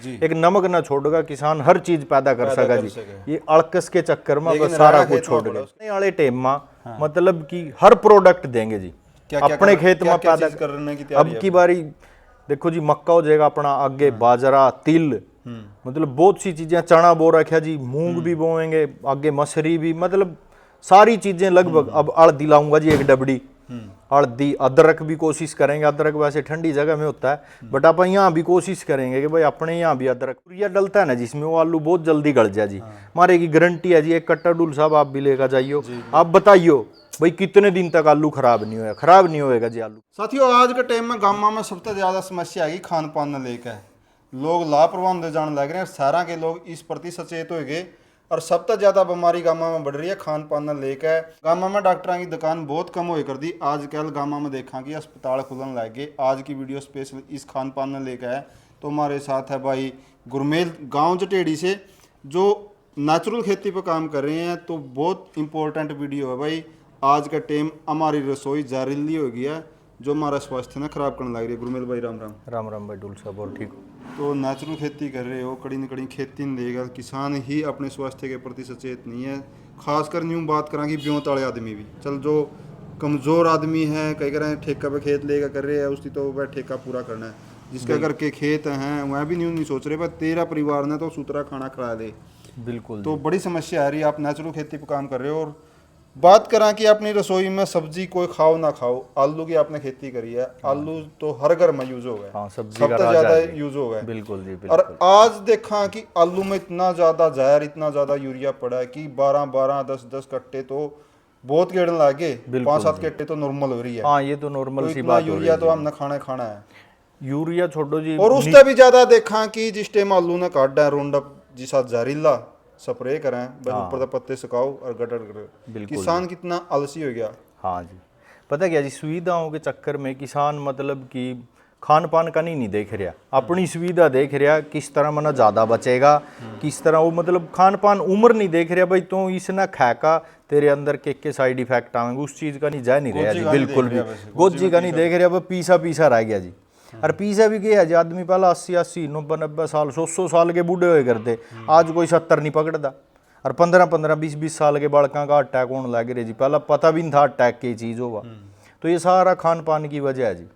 एक नमक ना छोड़ेगा किसान, हर चीज पैदा कर सका जी। ये अड़कस के चक्कर में बस सारा कुछ छोड़ गए। आने वाले टाइम में मतलब कि हर प्रोडक्ट देंगे जी, अपने खेत में पैदा करने की अब की बारी देखो जी, मक्का हो जाएगा अपना, आगे बाजरा, तिल, मतलब बहुत सी चीजें, चना बो रखा जी, मूंग भी बोएंगे, आगे मसरी भी, मतलब सारी चीजें लगभग। अब अड़दी लाऊंगा जी एक डबडी, हल्दी, अदरक भी कोशिश करेंगे। अदरक वैसे ठंडी जगह में होता है, बट आप यहाँ भी कोशिश करेंगे कि भाई अपने यहाँ भी अदरक। यूरिया डलता है ना जिसमें, वो आलू बहुत जल्दी गल जाए जी। हमारे की गारंटी है जी। एक कट्टा डुल साहब आप भी लेकर जाइयो, आप बताइयो भाई कितने दिन तक आलू खराब नहीं होगा, खराब नहीं होएगा जी आलू। साथियों, आज के टाइम में गाँव में सबसे ज्यादा समस्या है खान पान ने लेकर। लोग लापरवाह होते जाने लग रहे हैं, शहर के लोग इस प्रति सचेत हो गए और सबसे ज्यादा बीमारी गाँव में बढ़ रही है खान पान ने लेकर। गाँव में डॉक्टरों की दुकान बहुत कम हो कर दी। आजकल गाँव में देखा कि अस्पताल खुलने लग गए। आज की वीडियो स्पेशल इस खान पान ने लेकर है। तो हमारे साथ है भाई गुरमेल, गाँव जटेड़ी से, जो नेचुरल खेती पर काम कर रहे हैं। तो बहुत इंपॉर्टेंट वीडियो है भाई। आज का टाइम हमारी रसोई जहरीली हो गया है, जो हमारा स्वास्थ्य ना खराब करने लग रही है। गुरमेल भाई राम राम। राम राम भाई डुल साहब, और ठीक हो? तो नेचुरल खेती कर रहे हो, कड़ी न कड़ी खेती नहीं देगा, किसान ही अपने स्वास्थ्य के प्रति सचेत नहीं है। खासकर यूँ बात करेंगे ब्योत वाले आदमी भी, चल जो कमज़ोर आदमी है, कई करें ठेका पे खेत लेकर कर रहे हैं, उसकी तो वह ठेका पूरा करना है। जिसके घर के खेत हैं वह भी नहीं सोच रहे, पर तेरा परिवार ने तो सुतरा खाना खिला दे। बिल्कुल। तो बड़ी समस्या आ रही है। आप नेचुरल खेती पर काम कर रहे हो। और बात करा कि अपनी रसोई में सब्जी कोई खाओ ना खाओ, आलू की आपने खेती करी है। आलू तो हर घर में यूज हो गए। हाँ, सब्जी सबसे का ज्यादा राजा है। यूज हो गए। बिल्कुल जी, बिल्कुल। और आज देखा कि आलू में इतना ज्यादा जहर, इतना ज्यादा यूरिया पड़ा है कि 12-12, 10-10 कट्टे तो बहुत गेड़न लागे, 5-7 कट्टे तो नॉर्मल हो रही है। हाँ, ये तो नॉर्मल तो सी इतना बात हो रही यूरिया है। तो हमने खाना है। यूरिया छोड़ो जी, और उससे भी ज्यादा देखा कि जिस टाइम आलू ने काटा है, रोंडअप जिसा जहरीला स्प्रे करें, बस ऊपर पत्ते सुखाओ और गटर कर। किसान कितना आलसी हो गया। हाँ जी, पता क्या जी, सुविधाओं के चक्कर में किसान मतलब कि खान पान का नहीं देख रहा, अपनी सुविधा देख रहा, किस तरह मना ज़्यादा बचेगा, किस तरह वो मतलब खान पान उम्र नहीं देख रहा भाई। तो इसने खा का तेरे अंदर के साइड इफेक्ट आएंगे, उस चीज़ का नहीं जा नहीं रहा जी, बिल्कुल भी गोजी का नहीं देख रहा। वह पीसा पीसा रह गया जी। और पीछे भी क्या है जी, आदमी पहले 80-80, 90-90 साल, 100-100 साल के बूढ़े हुए करते, आज कोई 70 नहीं पकड़ता। और 15-15, 20-20 साल के बालकों का अटैक होने लग रहे जी। पहले पता भी नहीं था अटैक की चीज़ होगा। तो ये सारा खान पान की वजह है जी।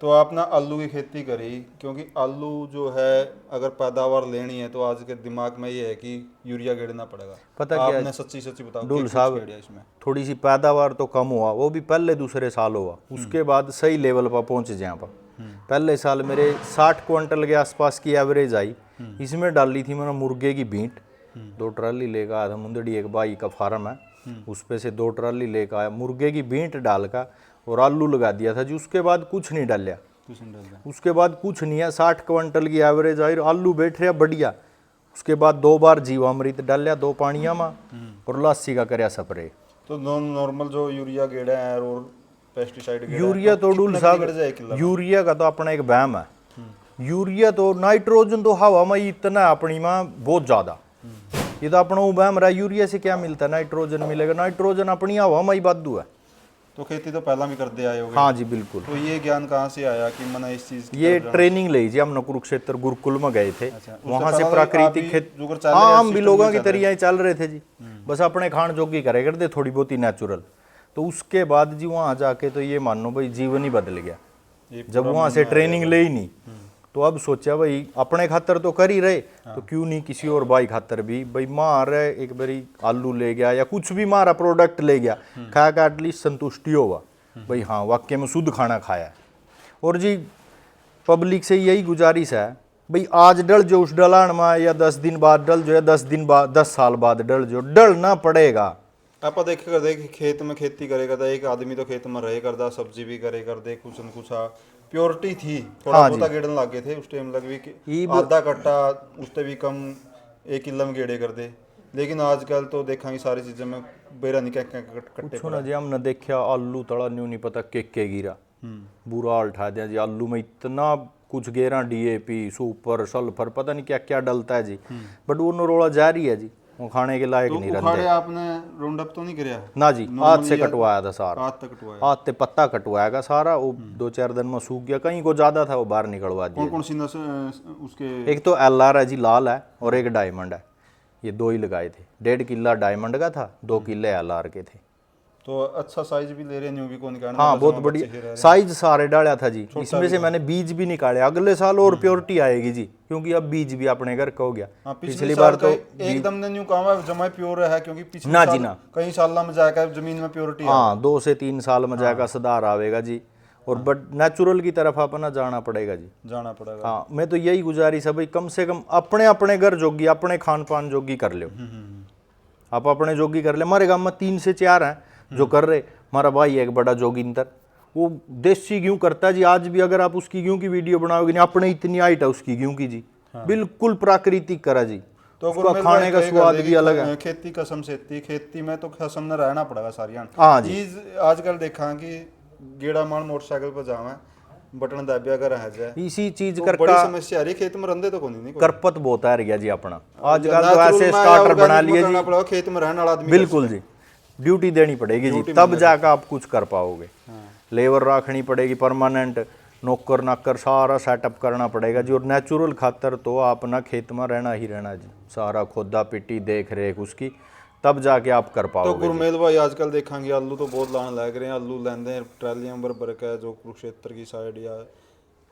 तो आपने आलू की खेती करी, क्योंकि आलू जो है अगर पैदावार लेनी है तो आज के दिमाग में ये है कि यूरिया गेड़ना पड़ेगा। पता क्या आपने सच्ची बताओ डुल साहब, इसमें थोड़ी सी पैदावार तो कम हुआ, वो भी पहले दूसरे साल हुआ, उसके बाद सही लेवल पर पहुंचे जहाँ पर। पहले साल मेरे 60 क्विंटल के आसपास की एवरेज आई। इसमें डाली थी मैंने मुर्गे की बीट, 2 ट्राली लेकर आया था। मुंदड़ी एक बाई का फार्म है, उस पे से 2 ट्राली लेकर आया, मुर्गे की बीट डालकर और आलू लगा दिया था जी। उसके बाद कुछ नहीं डालिया, उसके बाद कुछ नहीं है। 60 क्विंटल की एवरेज आई, आलू बैठ रहा बढ़िया। उसके बाद 2 बार जीवामृत डालिया 2 पानिया में, और लस्सी का करया स्प्रे। तो नॉर्मल जो यूरिया गेड़ा है और पेस्टिसाइड यूरिया तो डुल साहब, यूरिया का तो अपना एक वहम है। यूरिया तो नाइट्रोजन तो हवा में इतना अपनी में बहुत ज्यादा, ये तो अपना वहम रहा। यूरिया से क्या मिलता है, नाइट्रोजन मिलेगा। नाइट्रोजन अपनी हवा में ही बादू है। तो खेती तो पहला भी करते आए होगे। हाँ जी, बिल्कुल। तो ये ज्ञान कहाँ से आया कि मैंने इस चीज की? ये ट्रेनिंग ली जी हमने, कुरुक्षेत्र गुरुकुल में गए थे। वहां से पहले प्राकृतिक आप खेती, ही हाँ, हम भी लोगों की तरह ही चल रहे थे जी। बस अपने खान जोगी करे करते, थोड़ी बहुत ही नेचुरल। तो उसके बाद जी वहाँ जाके तो ये मानो भाई जीवन ही बदल गया। जब वहाँ से ट्रेनिंग ले ही नहीं, तो अब सोचा भाई अपने खातर तो कर ही रहे, तो क्यों नहीं किसी और भाई खातर भी। भाई मार एक बारी आलू ले गया या कुछ भी मारा प्रोडक्ट ले गया, खा का एटलीस्ट संतुष्टि होगा भाई, हाँ वाकई में शुद्ध खाना खाया है। और जी पब्लिक से यही गुजारिश है भाई, आज डल जो उस डलान में, या 10 दिन बाद डल जो, या 10 दिन बाद, 10 साल बाद डल जो, डलना पड़ेगा। आप देख खेत में खेती करे करता, एक आदमी तो खेत में रहे करता, सब्जी भी करे करते, कुछ न कुछ प्योरिटी थी। थोड़ा बहुत गेड़न लगे थे उस टाइम, लग भी आधा कट्टा, उससे भी कम 1 किलो में गेड़े करते। लेकिन आजकल तो देखा सारी चीजें में बेरा नहीं कट्टे ना जी। हमने देखा आलू तड़ा न्यू नहीं पता के गिरा, बुरा हाल ठा दिया जी। आलू में इतना कुछ गेरा, DAP, सुपर, सल्फर, पता नहीं क्या क्या डलता है जी, बट वो नरोड़ा जारी है जी। वो खाने के लायक तो नहीं उखाड़े रहते आपने राउंड अप तो नहीं कराया? ना जी। हाथ से कटवाया था सारा, हाथ तक कटवाया। हाथ से पत्ता कटवाएगा सारा, वो 2-4 दिन में सूख गया, कहीं को ज्यादा था वो बाहर निकलवा दिया। कौन कौन सी नस्ल उसके? एक तो LR है जी, लाल है, और एक डायमंड है, ये 2 ही लगाए थे। 1.5 किला डायमंड का था, 2 किले LR के थे। तो अच्छा साइज भी ले रहे हैं, न्यू भी को निकालना। हाँ बहुत बढ़िया साइज सारे डाला था जी। इसमें से मैंने बीज भी निकाले, अगले साल और प्योरिटी आएगी जी, क्योंकि अब बीज भी अपने घर का हो गया। हाँ, पिछली बार तो एकदम ने न्यू काम है जमा प्योर है, क्योंकि पिछले ना साल जी ना, कई साल में जाकर जमीन में प्योरिटी हाँ 2 से 3 साल में जाएगा सुधार आवेगा जी। और बट नेचुरल की तरफ अपना जाना पड़ेगा जी, जाना पड़ेगा। हाँ मैं तो यही गुजारिश है भाई, कम से कम अपने अपने घर जोगी, अपने खान पान जोगी कर लो। आप अपने जोगी कर ले। हमारे गांव में 3 से 4 हैं जो कर रहे। हमारा भाई एक बड़ा जोगिंदर, वो देसी गेहूं करता है जी। आज भी अगर आप उसकी गेहूं की वीडियो बनाओगे, नहीं अपने इतनी हाइट है उसकी गेहूं की जी, बिल्कुल प्राकृतिक करा जी। तो उसका खाने का स्वाद भी अलग है। खेती कसम से खेती में तो कसम न रहना पड़ेगा सारी। हाँ जी। चीज आजकल देखा कि गेड़ा मान मोटरसाइकिल पर जावा, बटन दाबिया कर रह जाए, इसी चीज तो कर बड़ी का समस्या आ रही खेत में रंधे तो कोनी नहीं करपत बहुत आ गया जी अपना। आजकल तो ऐसे स्टार्टर बना लिए जी, पड़ेगा खेत में रहने वाला आदमी। बिल्कुल जी, ड्यूटी देनी पड़ेगी जी, तब जाकर आप कुछ कर पाओगे। लेबर रखनी पड़ेगी परमानेंट, नौकर नाकर सारा सेटअप करना पड़ेगा जी। और नेचुरल खातर तो अपना खेत में रहना ही रहना जी, सारा खोदा पिट्टी देख रेख उसकी, तब जाके आप कर तो पाओगे। गुरमेल भाई आजकल देखेंगे आलू तो बहुत लाने लग रहे हैं, आलू लेंदे हैं ट्रालियां भर के, जो कुरुक्षेत्र की साइड या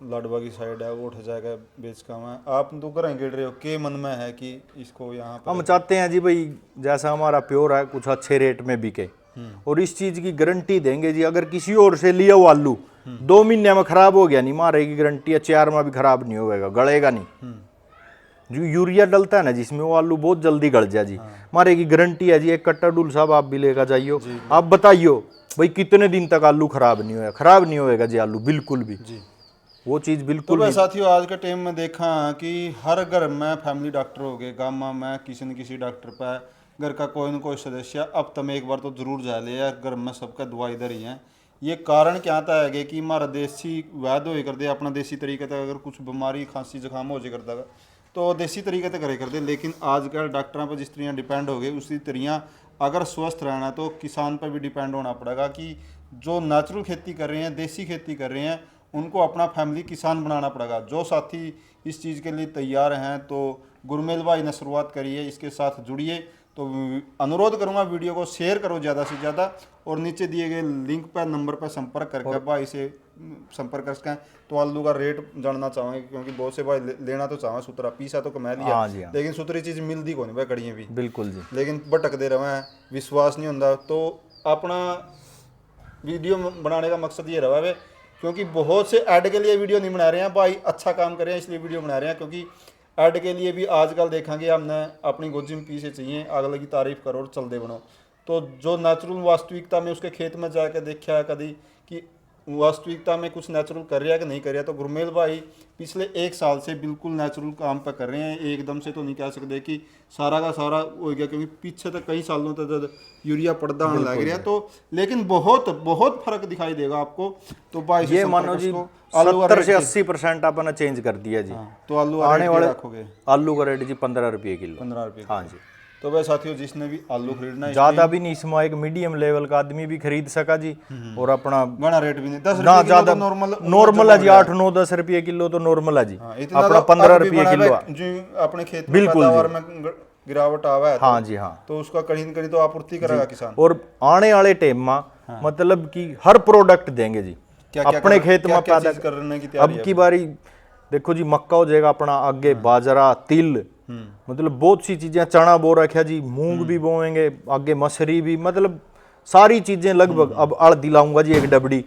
लाडवा की साइड है वो उठ जाएगा बेच का। मैं आप तो घर गिर रहे हो, के मन में है कि इसको यहाँ पर हम चाहते हैं जी भाई जैसा हमारा प्योर है कुछ अच्छे रेट में बिके, और इस चीज की गारंटी देंगे जी। अगर किसी और से लिया वो आलू 2 महीने में खराब हो गया, नहीं मारे की गारंटी है, 4 में भी खराब नहीं होगा, गलेगा नहीं। जो यूरिया डलता है ना जिसमें, वो आलू बहुत जल्दी गल जाए जी। मारे की गारंटी है जी। एक कट्टा डुल साहब आप भी लेकर जाइयो, आप बताइयो भाई कितने दिन तक आलू खराब नहीं होगा, खराब नहीं होएगा जी आलू बिल्कुल भी जी। वो चीज बिल्कुल तो साथियों आज के टाइम में देखा कि हर घर में फैमिली डॉक्टर हो गए, गाँव में किसी न किसी डॉक्टर पे घर का कोई न कोई सदस्य अब तक एक बार तो जरूर जा लिया, घर में सबका दवाई इधर ही है। ये कारण क्या था है कि हमारा देसी वैद्य हो करते अपना देसी तरीके तक, अगर कुछ बीमारी खांसी जुकाम हो जाए करता तो देसी तरीके तक करे करते। लेकिन आजकल डॉक्टरों पर जिस तरह डिपेंड हो गए, उसी तरह अगर स्वस्थ रहना तो किसान पर भी डिपेंड होना पड़ेगा कि जो नेचुरल खेती कर रहे हैं, देसी खेती कर रहे हैं, उनको अपना फैमिली किसान बनाना पड़ेगा। जो साथी इस चीज़ के लिए तैयार हैं तो गुरमेल भाई ने शुरुआत करी है, इसके साथ जुड़िए। तो अनुरोध करूंगा वीडियो को शेयर करो ज़्यादा से ज़्यादा, और नीचे दिए गए लिंक पर नंबर पर संपर्क करके भाई से संपर्क कर सकें। तो आलू का रेट जानना चाहेंगे, क्योंकि बहुत से भाई लेना तो चाहें सुतरा पीसा तो कमा लिया। हाँ जी हाँ। लेकिन सुतरी चीज़ मिलती कौन भाई कड़ियाँ भी बिल्कुल जी, लेकिन भटक दे रहे हैं, विश्वास नहीं होता। तो अपना वीडियो बनाने का मकसद ये रहा है, क्योंकि बहुत से ऐड के लिए वीडियो नहीं बना रहे हैं भाई, अच्छा काम कर रहे हैं इसलिए वीडियो बना रहे हैं। क्योंकि ऐड के लिए भी आजकल देखेंगे हमने अपनी गोजी में पीछे चाहिए, अगले की तारीफ करो और चल दे बनो। तो जो नेचुरल वास्तविकता में उसके खेत में जाकर देखा है कभी कि वास्तविकता में कुछ नेचुरल कर रहा है कि नहीं कर रहा, तो गुरमेल भाई पिछले 1 साल से बिल्कुल नेचुरल काम पर कर रहे हैं। एकदम से तो नहीं कह सकते कि सारा का सारा हो गया, क्योंकि पीछे तक कई सालों तक यूरिया पर्दा आने लग रहा है। तो लेकिन बहुत बहुत फर्क दिखाई देगा आपको। तो भाई ये मानो जी 70 से 80% आपने चेंज कर दिया जी। तो आलू आने वाले रखोगे, आलू का रेट जी 15 रुपये किलो। 15 रुपये। हाँ जी। तो भाई साथियों जिसने भी आलू खरीदना है, ज्यादा भी नहीं, इसमें एक मीडियम लेवल का आदमी भी खरीद सका जी। और अपना बड़ा रेट भी नहीं, 10 ना रुपये ज्यादा नॉर्मल है जी, 8-9-10 रुपये किलो तो नॉर्मल है जी। अपना 15 रुपये किलो जो अपने खेत में पैदावार में गिरावट आवा है, हाँ जी हाँ, तो उसका कहीं न कहीं तो आपूर्ति करेगा किसान। और आने वाले टाइम में मतलब कि हर प्रोडक्ट देंगे जी अपने खेत में पैदा करने की। अब की बारी देखो जी, मक्का हो जाएगा अपना, आगे बाजरा, तिल, मतलब बहुत सी चीजें, चना बो रखा जी, मूंग भी बोएंगे, आगे मसरी भी, मतलब सारी चीजें लगभग। अब हल्दी लाऊंगा जी 1 डबडी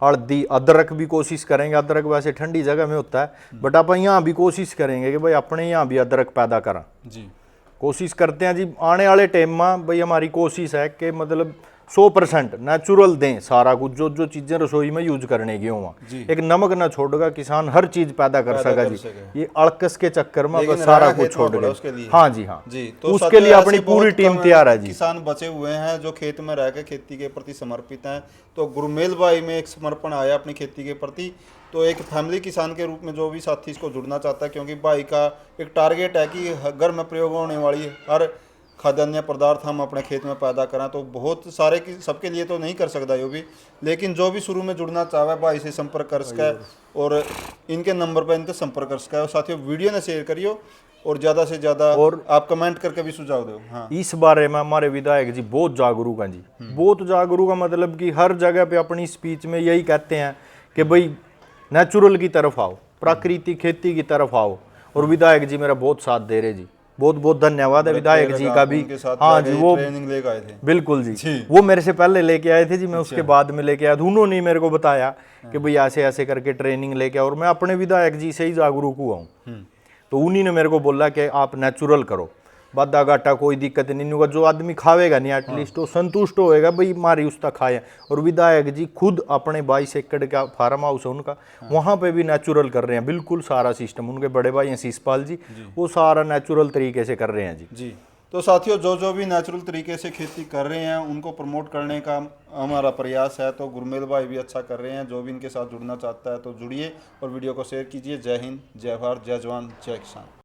हल्दी, अदरक भी कोशिश करेंगे। अदरक वैसे ठंडी जगह में होता है, बट आप यहाँ भी कोशिश करेंगे कि भाई अपने यहाँ भी अदरक पैदा करा जी, कोशिश करते हैं जी। आने वाले टाइम में भाई हमारी कोशिश है कि मतलब 100% नेचुरल दें सारा कुछ, जो जो चीजें रसोई में यूज करने की हो, एक नमक ना छोड़ेगा, किसान हर चीज पैदा कर सका जी। ये अड़कस के चक्कर में बस सारा कुछ छोड़ गया। हाँ जी हाँ जी। तो उसके लिए अपनी पूरी टीम तैयार है जी। किसान बचे हुए हैं जो खेत में रहकर खेती के प्रति समर्पित हैं। तो गुरमेल भाई में एक समर्पण आया अपनी खेती के प्रति। तो एक फैमिली किसान के रूप में जो भी साथी इसको जुड़ना चाहता है, क्योंकि भाई का एक टारगेट है कि घर में प्रयोग होने वाली हर खाद्यान्न पदार्थ हम अपने खेत में पैदा करें तो बहुत सारे की सबके लिए तो नहीं कर सकता यो भी, लेकिन जो भी शुरू में जुड़ना चाहे भाई से संपर्क कर सके और इनके नंबर पर इनसे संपर्क कर सके। और साथियों वीडियो ने शेयर करियो और ज़्यादा से ज़्यादा और आप कमेंट करके भी सुझाव दो। हाँ, इस बारे में हमारे विधायक जी बहुत जागरूक हैं जी, बहुत जागरूक है। मतलब कि हर जगह पे अपनी स्पीच में यही कहते हैं कि भाई नेचुरल की तरफ आओ, प्राकृतिक खेती की तरफ आओ। और विधायक जी मेरा बहुत साथ दे रहे जी, बहुत बहुत धन्यवाद है विधायक जी का भी। हाँ जी, वो ट्रेनिंग लेकर आए थे। बिल्कुल जी, वो मेरे से पहले लेके आए थे जी, मैं उसके बाद में लेके आया था। उन्होंने ही मेरे को बताया कि भाई ऐसे ऐसे करके ट्रेनिंग लेके, और मैं अपने विधायक जी से ही जागरूक हुआ हूँ। तो उन्हीं ने मेरे को बोला कि आप नेचुरल करो, बादा घाटा कोई दिक्कत नहीं होगा, जो आदमी खावेगा नहीं एटलीस्ट वो संतुष्ट होएगा, भाई मारी उसका खाए। और विधायक जी खुद अपने 22 एकड़ का फार्म हाउस है उनका, वहाँ पे भी नेचुरल कर रहे हैं बिल्कुल सारा सिस्टम। उनके बड़े भाई हैं शीशपाल जी, वो सारा नेचुरल तरीके से कर रहे हैं जी। तो साथियों जो भी नेचुरल तरीके से खेती कर रहे हैं उनको प्रमोट करने का हमारा प्रयास है। तो गुरमेल भाई भी अच्छा कर रहे हैं, जो भी इनके साथ जुड़ना चाहता है तो जुड़िए और वीडियो को शेयर कीजिए। जय हिंद, जय भारत, जय जवान, जय किसान।